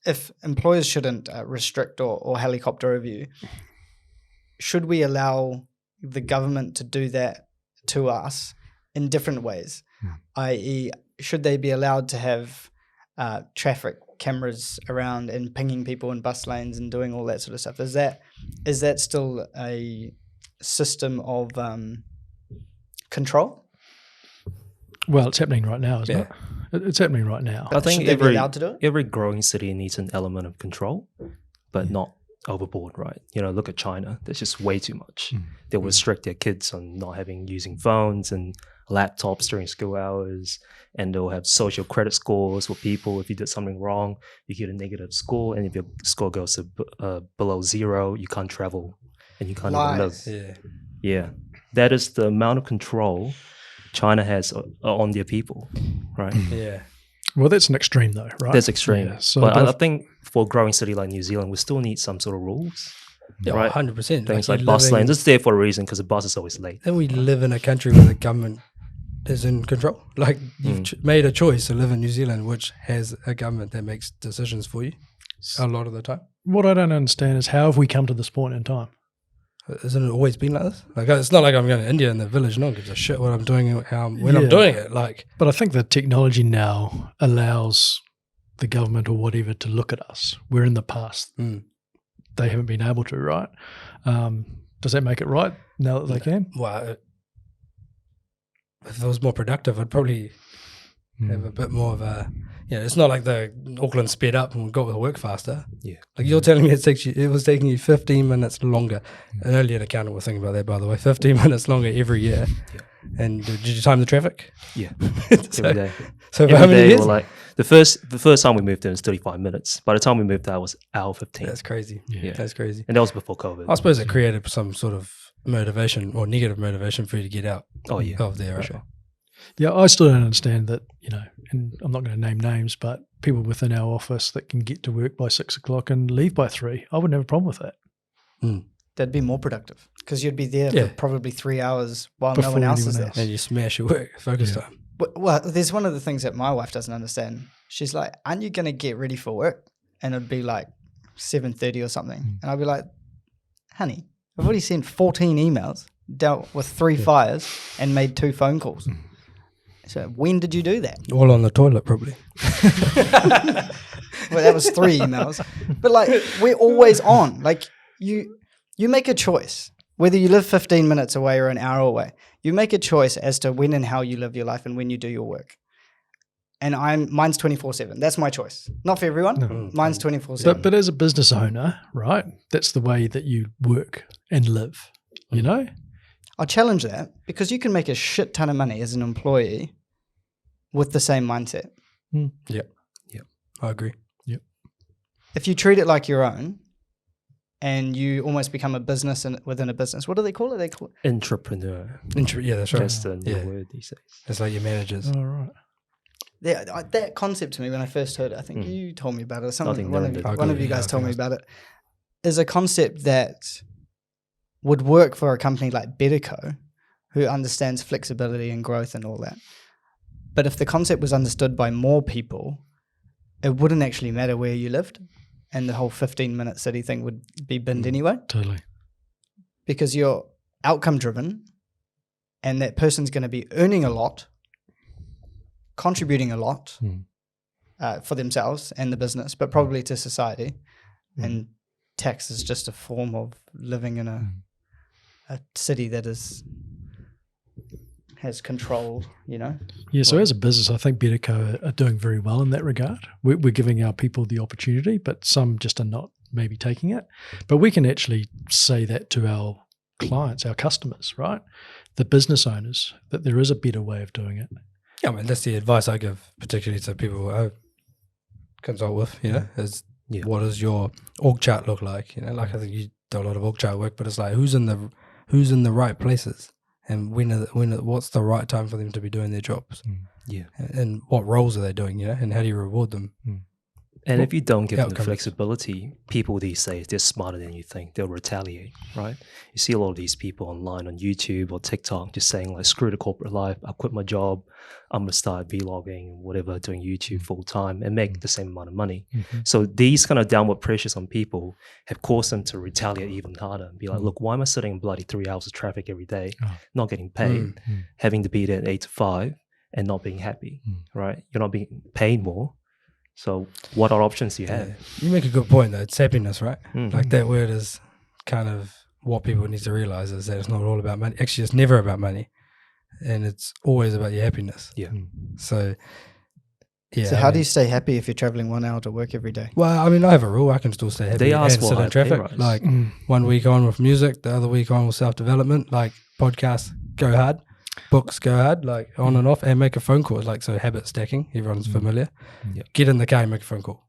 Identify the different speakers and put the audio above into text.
Speaker 1: if employers shouldn't restrict or helicopter review, should we allow the government to do that to us in different ways? I.e., should they be allowed to have traffic cameras around and pinging people in bus lanes and doing all that sort of stuff? Is that still a system of control?
Speaker 2: Well, it's happening right now, isn't it? It's happening right now.
Speaker 3: I think
Speaker 1: should they be allowed to do it?
Speaker 3: every growing city needs an element of control, but not overboard, right? Look at China. There's just way too much. They restrict their kids on not using phones and laptops during school hours, and they'll have social credit scores for people. If you did something wrong, you get a negative score, and if your score goes to below 0, you can't travel and you can't even live. Yeah, that is the amount of control China has on their people, right?
Speaker 4: Yeah.
Speaker 2: Well, that's an extreme, though, right?
Speaker 3: That's extreme.
Speaker 2: Yeah, so
Speaker 3: but I think for a growing city like New Zealand, we still need some sort of rules.
Speaker 4: Yeah,
Speaker 3: right?
Speaker 4: 100%.
Speaker 3: Things like bus lanes. It's there for a reason because the bus is always late.
Speaker 4: And we live in a country where the government is in control. Like, you've made a choice to live in New Zealand, which has a government that makes decisions for you a lot of the time.
Speaker 2: What I don't understand is how have we come to this point in time?
Speaker 4: Hasn't it always been like this? Like, it's not like I'm going to India in the village. No one gives a shit what I'm doing when I'm doing it. Like,
Speaker 2: but I think the technology now allows the government or whatever to look at us. We're in the past. They haven't been able to, right? Does that make it right now that they can?
Speaker 4: Well, if it was more productive, I'd probably have a bit more of a. It's not like the Auckland sped up and got to work faster. Yeah, like you're telling me it was taking you 15 minutes longer. An earlier accountant was thinking about that, by the way. 15 minutes longer every year. Yeah. And did you time the traffic?
Speaker 3: Yeah, every day.
Speaker 4: So for how many years?
Speaker 3: Like the first time we moved in was 35 minutes. By the time we moved out, it was hour 15.
Speaker 4: That's crazy. Yeah, that's crazy.
Speaker 3: And that was before COVID.
Speaker 4: I suppose it created some sort of motivation or negative motivation for you to get out.
Speaker 3: Oh yeah,
Speaker 4: of there, right?
Speaker 3: Sure.
Speaker 2: Yeah, I still don't understand that, and I'm not going to name names, but people within our office that can get to work by 6 o'clock and leave by 3, I wouldn't have a problem with that.
Speaker 1: That'd be more productive because you'd be there for probably 3 hours while
Speaker 2: Before
Speaker 1: no one else is
Speaker 2: anyone
Speaker 1: there.
Speaker 4: And you smash your work, focus time.
Speaker 1: Well, there's one of the things that my wife doesn't understand. She's like, aren't you going to get ready for work? And it'd be like 7:30 or something. And I'd be like, honey, I've already sent 14 emails, dealt with 3 fires and made 2 phone calls. So when did you do that?
Speaker 4: All on the toilet, probably.
Speaker 1: Well, that was 3 emails. But like, we're always on. Like, you make a choice, whether you live 15 minutes away or an hour away. You make a choice as to when and how you live your life and when you do your work. And mine's 24/7. That's my choice. Not for everyone. No. Mine's 24/7.
Speaker 2: But as a business owner, right, that's the way that you work and live,
Speaker 1: I'll challenge that because you can make a shit ton of money as an employee with the same mindset.
Speaker 4: Yep. I agree.
Speaker 2: Yep.
Speaker 1: If you treat it like your own and you almost become a business within a business, what do they call it? They call it
Speaker 3: entrepreneur.
Speaker 4: Yeah, that's right.
Speaker 3: That's the new word these days.
Speaker 4: It's like your managers.
Speaker 2: All right.
Speaker 1: Yeah, that concept to me when I first heard it, I think you told me about it. One of you guys told me about it. Is a concept that would work for a company like BetterCo, who understands flexibility and growth and all that. But if the concept was understood by more people, it wouldn't actually matter where you lived, and the whole 15-minute city thing would be binned anyway.
Speaker 2: Totally.
Speaker 1: Because you're outcome driven, and that person's going to be earning a lot, contributing a lot for themselves and the business, but probably to society. And tax is just a form of living in a city that has control,
Speaker 2: Yeah, so as a business, I think BetterCo are doing very well in that regard. We're giving our people the opportunity, but some just are not maybe taking it. But we can actually say that to our clients, our customers, right? The business owners, that there is a better way of doing it.
Speaker 4: Yeah, I mean, that's the advice I give, particularly to people I consult with, is what does your org chart look like? Like I think you do a lot of org chart work, but it's like who's in the right places, and what's the right time for them to be doing their jobs? Yeah, and what roles are they doing? And how do you reward them?
Speaker 3: And if you don't give them the flexibility, people these days, they're smarter than you think. They'll retaliate, right? You see a lot of these people online on YouTube or TikTok just saying like, screw the corporate life. I quit my job. I'm going to start vlogging, whatever, doing YouTube full time and make the same amount of money. So these kind of downward pressures on people have caused them to retaliate even harder and be like, look, why am I sitting in bloody 3 hours of traffic every day, not getting paid, having to be there at 8 to 5 and not being happy, right? You're not being paid more. So what are options do you have?
Speaker 4: You make a good point though. It's happiness, right? Like that word is kind of what people need to realize is that it's not all about money. Actually, it's never about money. And it's always about your happiness.
Speaker 3: Yeah.
Speaker 4: So, yeah.
Speaker 1: So how do you stay happy if you're traveling 1 hour to work every day?
Speaker 4: Well, I mean, I have a rule. I can still stay happy
Speaker 3: They ask
Speaker 4: and sit in traffic. Like 1 week on with music, the other week on with self-development, like podcasts, go hard. Books, go hard, like on and off, and make a phone call. Like, so habit stacking, everyone's familiar. Get in the car and make a phone call.